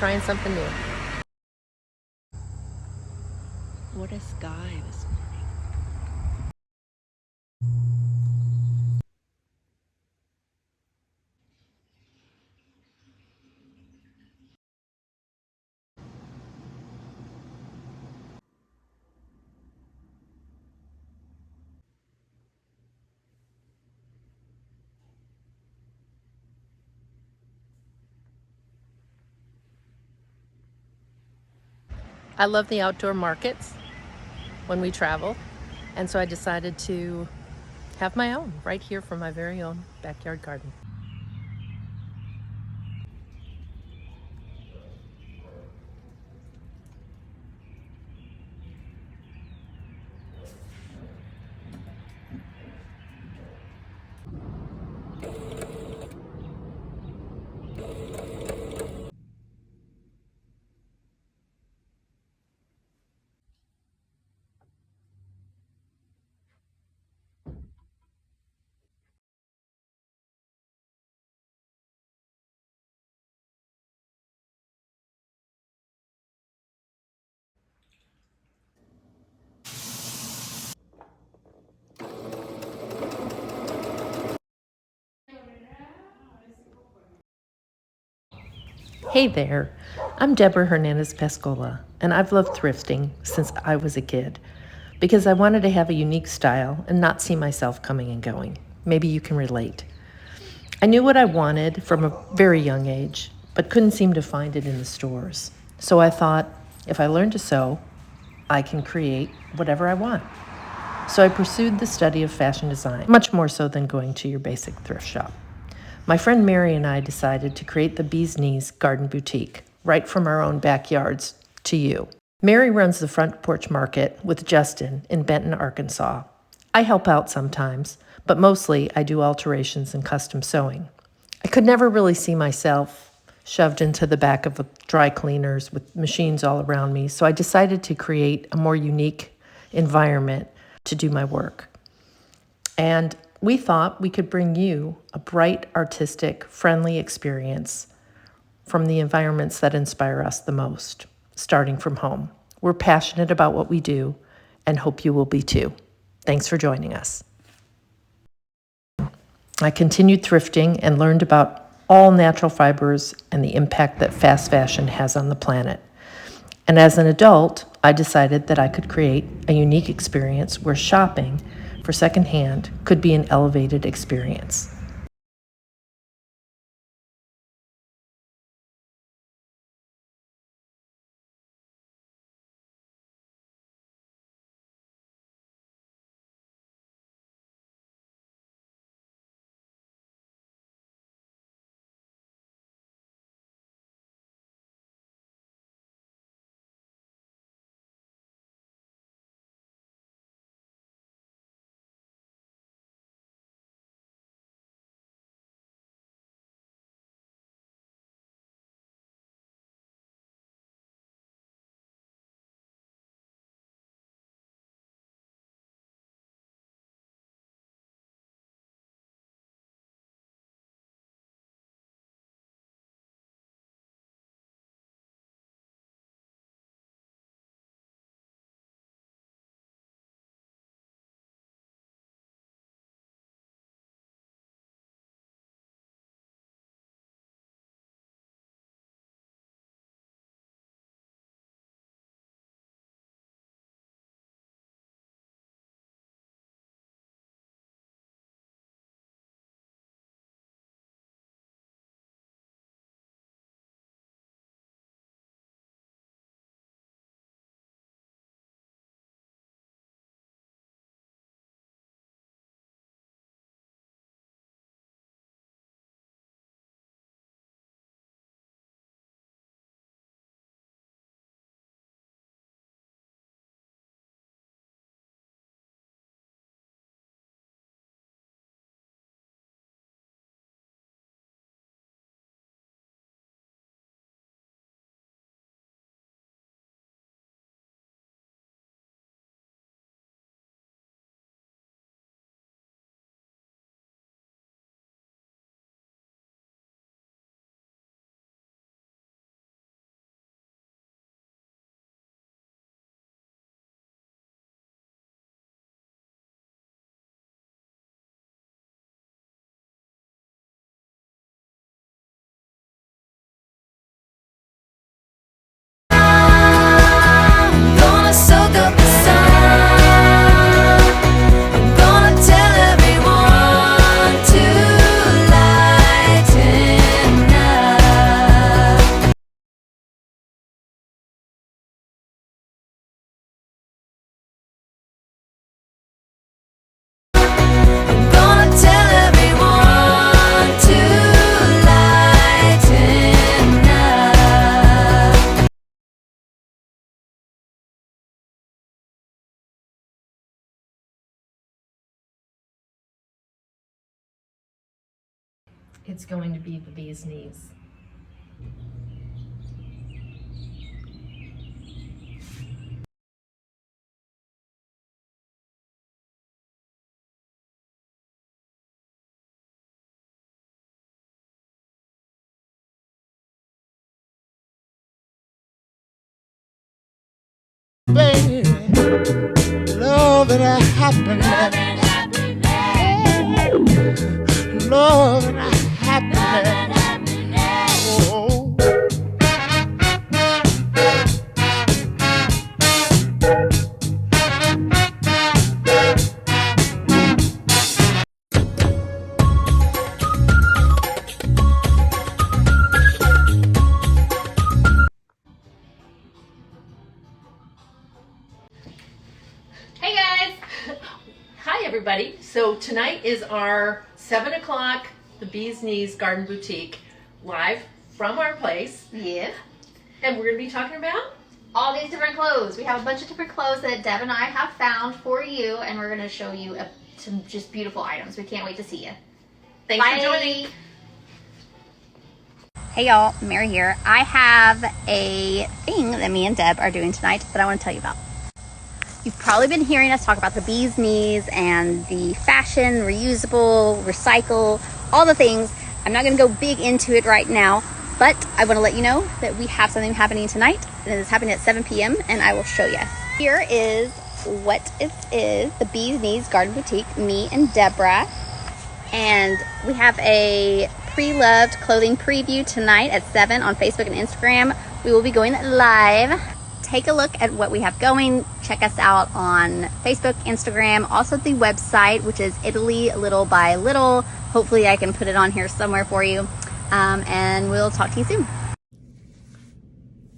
trying something new. What a sky this morning. I love the outdoor markets when we travel, and so I decided to have my own right here from my very own backyard garden. Hey there, I'm Deborah Hernandez Pascolla, and I've loved thrifting since I was a kid because I wanted to have a unique style and not see myself coming and going. Maybe you can relate. I knew what I wanted from a very young age, but couldn't seem to find it in the stores. So I thought, if I learn to sew, I can create whatever I want. So I pursued the study of fashion design, much more so than going to your basic thrift shop. My friend Mary and I decided to create the Bee's Knees Garden Boutique, right from our own backyards to you. Mary runs the Front Porch Market with Justin in Benton, Arkansas. I help out sometimes, but mostly I do alterations and custom sewing. I could never really see myself shoved into the back of dry cleaners with machines all around me, so I decided to create a more unique environment to do my work. And we thought we could bring you a bright, artistic, friendly experience from the environments that inspire us the most, starting from home. We're passionate about what we do and hope you will be too. Thanks for joining us. I continued thrifting and learned about all natural fibers and the impact that fast fashion has on the planet. And as an adult, I decided that I could create a unique experience where shopping for secondhand could be an elevated experience. It's going to be the bee's knees. Baby, love and happiness, love and happiness. Oh, Hey guys! Hi everybody. So tonight is our 7 o'clock The Bee's Knees Garden Boutique live from our place. Yes. And we're going to be talking about All these different clothes. We have a bunch of different clothes that Deb and I have found for you, and we're going to show you some just beautiful items. We can't wait to see you. Thanks Bye. for joining. Hey y'all, Mary here. I have a thing that me and Deb are doing tonight that I want to tell you about. You've probably been hearing us talk about the bee's knees and the fashion, reusable, recycle, all the things. I'm not going to go big into it right now, but I want to let you know that we have something happening tonight, and it is happening at 7 p.m., and I will show you. Here is what it is, the Bee's Knees Garden Boutique, me and Deborah. And we have a pre-loved clothing preview tonight at 7 on Facebook and Instagram. We will be going live. Take a look at what we have going. Check us out on Facebook, Instagram, also the website, which is Italy Little by Little. Hopefully I can put it on here somewhere for you. And we'll talk to you soon.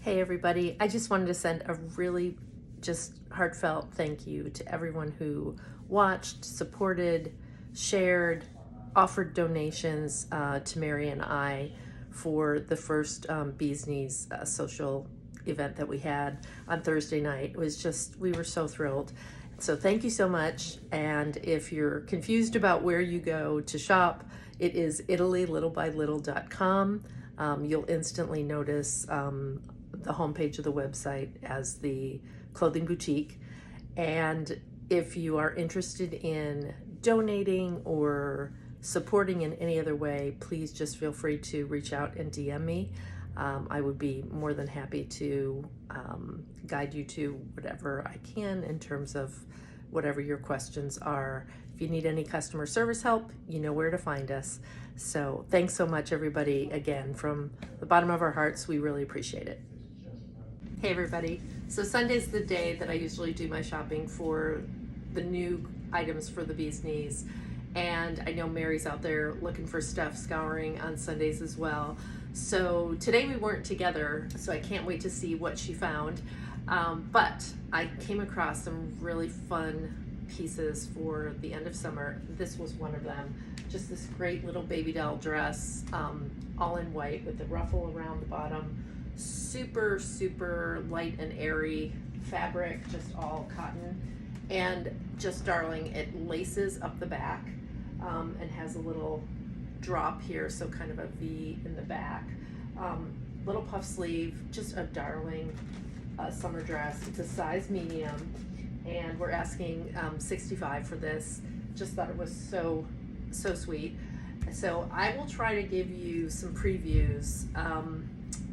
Hey everybody, I just wanted to send a really just heartfelt thank you to everyone who watched, supported, shared, offered donations to Mary and I for the first Bee's Knees social event that we had on Thursday night. It was just, we were so thrilled. So thank you so much. And if you're confused about where you go to shop, it is ItalyLittleByLittle.com. You'll instantly notice the homepage of the website as the clothing boutique. And if you are interested in donating or supporting in any other way, please just feel free to reach out and DM me. I would be more than happy to guide you to whatever I can in terms of whatever your questions are. If you need any customer service help, you know where to find us. So thanks so much, everybody. Again, from the bottom of our hearts, we really appreciate it. Hey everybody. So Sunday's the day that I usually do my shopping for the new items for the Bee's Knees. And I know Mary's out there looking for stuff, scouring on Sundays as well. So today we weren't together, so I can't wait to see what she found. But I came across some really fun pieces for the end of summer. This was one of them. Just this great little baby doll dress, all in white with the ruffle around the bottom. Super, super light and airy fabric, just all cotton. And just darling, it laces up the back and has a little drop here, so kind of a V in the back. Little puff sleeve, just a darling summer dress. It's a size medium, and we're asking $65 for this. Just thought it was so sweet. So I will try to give you some previews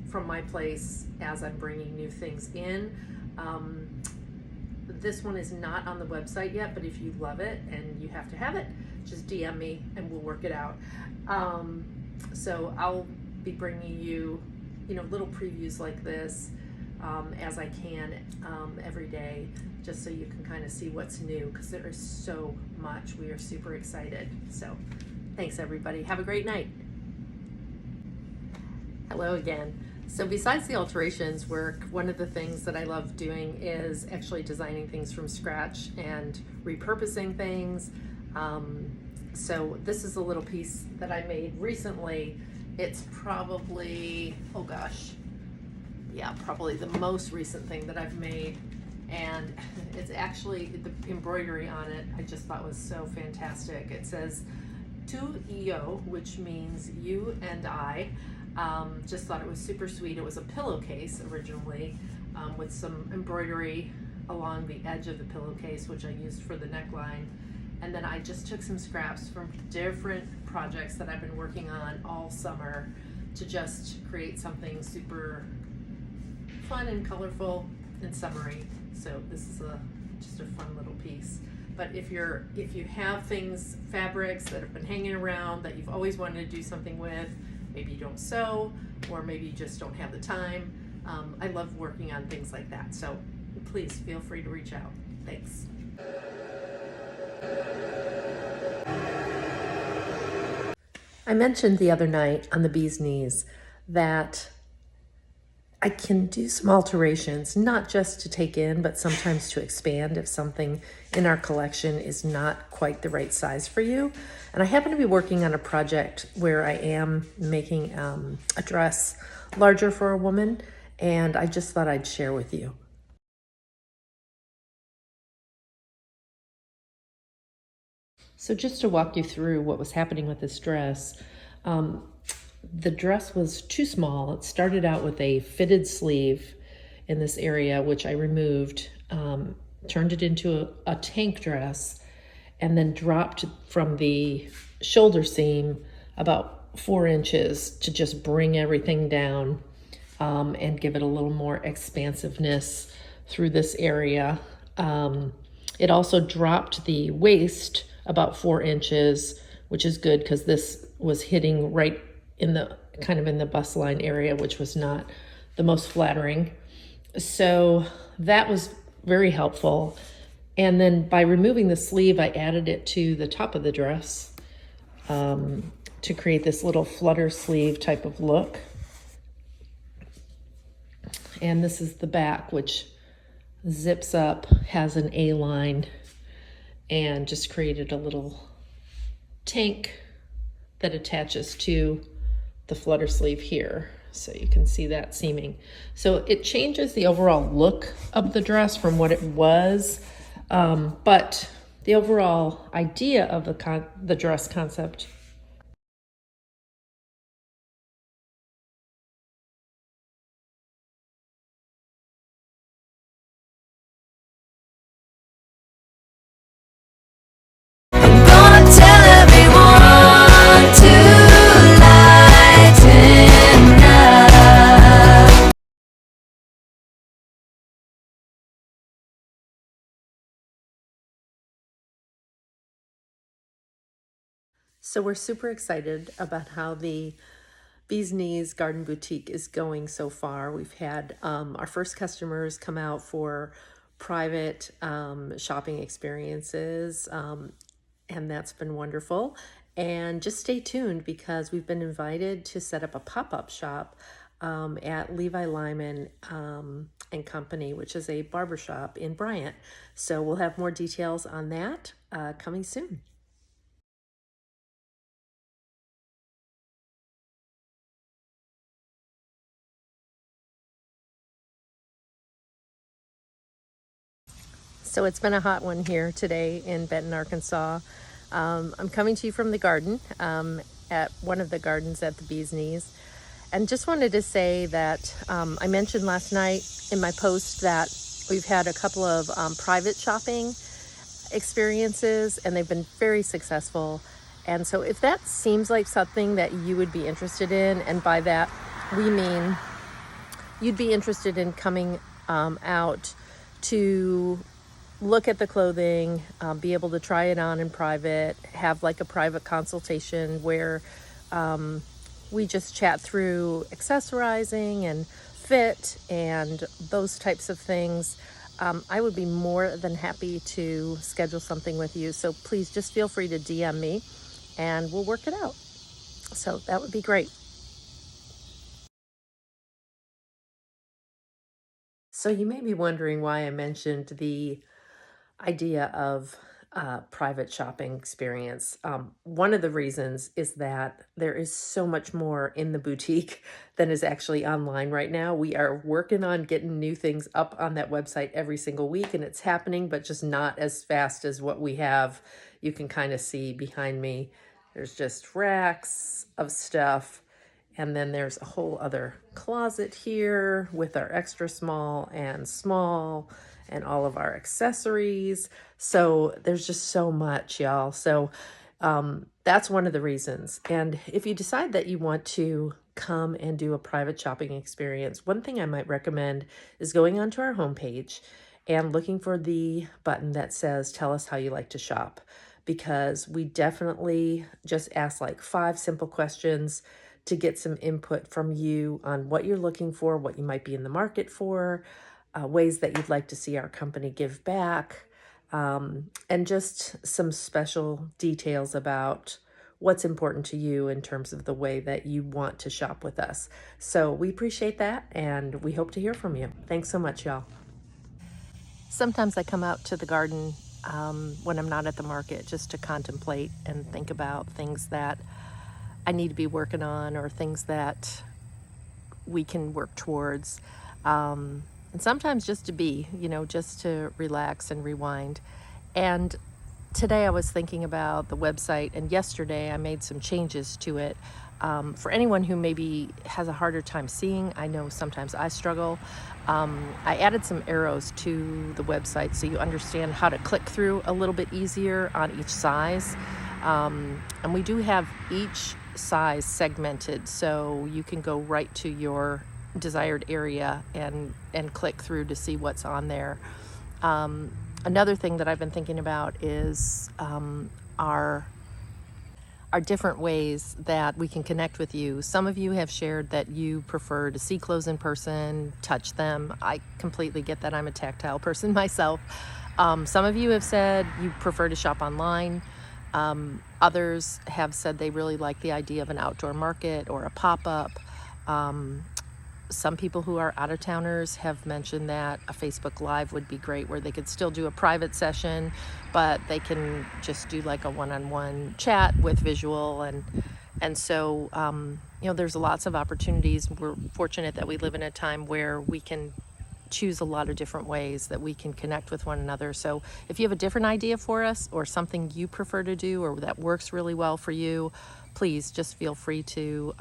from my place as I'm bringing new things in. This one is not on the website yet, but if you love it and you have to have it, just DM me and we'll work it out. So I'll be bringing you, little previews like this as I can every day, just so you can kind of see what's new, because there is so much. We are super excited. So thanks everybody. Have a great night. Hello again. So besides the alterations work, one of the things that I love doing is actually designing things from scratch and repurposing things. So this is a little piece that I made recently. It's probably, probably the most recent thing that I've made. And it's actually, the embroidery on it, I just thought was so fantastic. It says, Tu y yo, which means you and I. Just thought it was super sweet. It was a pillowcase originally, with some embroidery along the edge of the pillowcase, which I used for the neckline. And then I just took some scraps from different projects that I've been working on all summer to just create something super fun and colorful and summery. So this is just a fun little piece. But if you have things, fabrics that have been hanging around that you've always wanted to do something with, maybe you don't sew, or maybe you just don't have the time, I love working on things like that. So please feel free to reach out. Thanks. I mentioned the other night on the Bee's Knees that I can do some alterations, not just to take in, but sometimes to expand if something in our collection is not quite the right size for you. And I happen to be working on a project where I am making a dress larger for a woman, and I just thought I'd share with you. So just to walk you through what was happening with this dress, the dress was too small. It started out with a fitted sleeve in this area, which I removed, turned it into a tank dress, and then dropped from the shoulder seam about 4 inches to just bring everything down and give it a little more expansiveness through this area. It also dropped the waist about 4 inches, which is good because this was hitting right in the kind of in the bust line area, which was not the most flattering. So that was very helpful. And then by removing the sleeve, I added it to the top of the dress to create this little flutter sleeve type of look. And this is the back, which zips up, has an A-line, and just created a little tank that attaches to the flutter sleeve here. So you can see that seaming. So it changes the overall look of the dress from what it was, but the overall idea of the dress concept . So we're super excited about how the Bee's Knees Garden Boutique is going so far. We've had our first customers come out for private shopping experiences, and that's been wonderful. And just stay tuned because we've been invited to set up a pop-up shop at Levi Lyman and Company, which is a barbershop in Bryant. So we'll have more details on that coming soon. So it's been a hot one here today in Benton, Arkansas. I'm coming to you from the garden, at one of the gardens at the Bee's Knees. And just wanted to say that I mentioned last night in my post that we've had a couple of private shopping experiences and they've been very successful. And so if that seems like something that you would be interested in, and by that we mean you'd be interested in coming out to look at the clothing, be able to try it on in private, have like a private consultation where we just chat through accessorizing and fit and those types of things. I would be more than happy to schedule something with you. So please just feel free to DM me and we'll work it out. So that would be great. So you may be wondering why I mentioned the idea of private shopping experience. One of the reasons is that there is so much more in the boutique than is actually online right now. We are working on getting new things up on that website every single week, and it's happening, but just not as fast as what we have. You can kind of see behind me There's just racks of stuff. And then there's a whole other closet here with our extra small and all of our accessories. So there's just so much, y'all. So that's one of the reasons. And if you decide that you want to come and do a private shopping experience, one thing I might recommend is going onto our homepage and looking for the button that says, tell us how you like to shop, because we definitely just ask like 5 simple questions to get some input from you on what you're looking for, what you might be in the market for, ways that you'd like to see our company give back, and just some special details about what's important to you in terms of the way that you want to shop with us. So we appreciate that, and we hope to hear from you. Thanks so much, y'all. Sometimes I come out to the garden when I'm not at the market just to contemplate and think about things that I need to be working on or things that we can work towards. And sometimes just to be, just to relax and rewind. And today I was thinking about the website, and yesterday I made some changes to it. For anyone who maybe has a harder time seeing, I know sometimes I struggle. I added some arrows to the website so you understand how to click through a little bit easier on each size. And we do have each size segmented, so you can go right to your desired area and click through to see what's on there. Another thing that I've been thinking about is our different ways that we can connect with you. Some of you have shared that you prefer to see clothes in person, touch them. I completely get that. I'm a tactile person myself. Some of you have said you prefer to shop online. Others have said they really like the idea of an outdoor market or a pop-up. Some people who are out-of-towners have mentioned that a Facebook Live would be great, where they could still do a private session, but they can just do like a one-on-one chat with visual. And so, there's lots of opportunities. We're fortunate that we live in a time where we can choose a lot of different ways that we can connect with one another. So if you have a different idea for us or something you prefer to do or that works really well for you, please just feel free to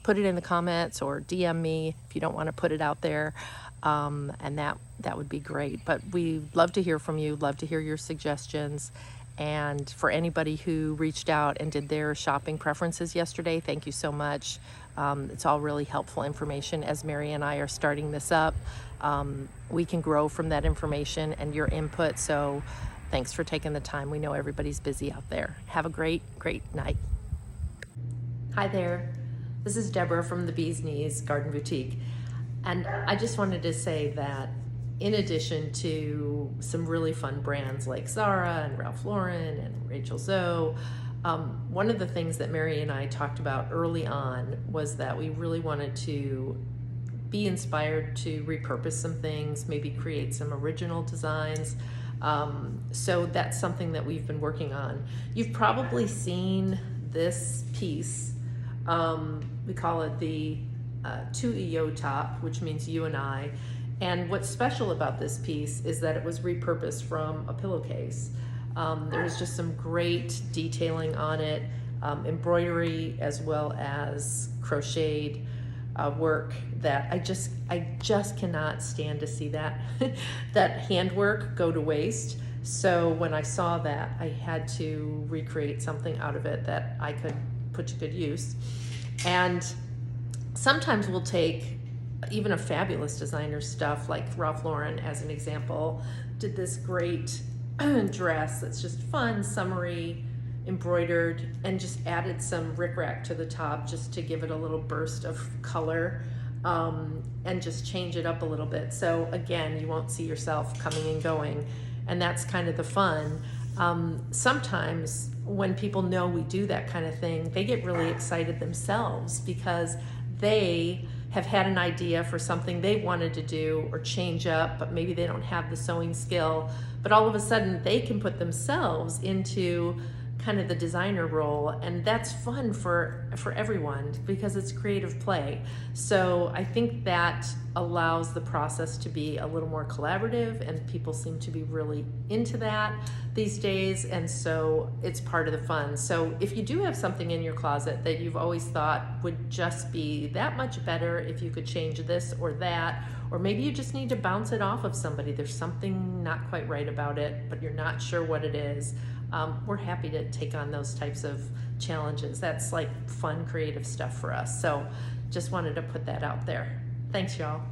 put it in the comments or DM me if you don't want to put it out there. And that would be great. But we'd love to hear from you, love to hear your suggestions. And for anybody who reached out and did their shopping preferences yesterday, thank you so much. It's all really helpful information as Mary and I are starting this up. We can grow from that information and your input. So thanks for taking the time. We know everybody's busy out there. Have a great, great night. Hi there. This is Deborah from the Bee's Knees Garden Boutique. And I just wanted to say that in addition to some really fun brands like Zara and Ralph Lauren and Rachel Zoe, one of the things that Mary and I talked about early on was that we really wanted to be inspired to repurpose some things, maybe create some original designs. So that's something that we've been working on. You've probably seen this piece. We call it the 2EO top, which means you and I. And what's special about this piece is that it was repurposed from a pillowcase. There's just some great detailing on it, embroidery as well as crocheted work that I just cannot stand to see that that handwork go to waste. So when I saw that, I had to recreate something out of it that I could put to good use. And sometimes we'll take even a fabulous designer's stuff, like Ralph Lauren as an example, did this great dress that's just fun, summery, embroidered, and just added some rickrack to the top just to give it a little burst of color, and just change it up a little bit. So again, you won't see yourself coming and going, and that's kind of the fun. Sometimes when people know we do that kind of thing, they get really excited themselves because they have had an idea for something they wanted to do or change up, but maybe they don't have the sewing skill, but all of a sudden they can put themselves into kind of the designer role, and that's fun for everyone because it's creative play. So I think that allows the process to be a little more collaborative, and people seem to be really into that these days, and so it's part of the fun. So if you do have something in your closet that you've always thought would just be that much better if you could change this or that, or maybe you just need to bounce it off of somebody, there's something not quite right about it but you're not sure what it is, we're happy to take on those types of challenges. That's like fun, creative stuff for us. So just wanted to put that out there. Thanks, y'all.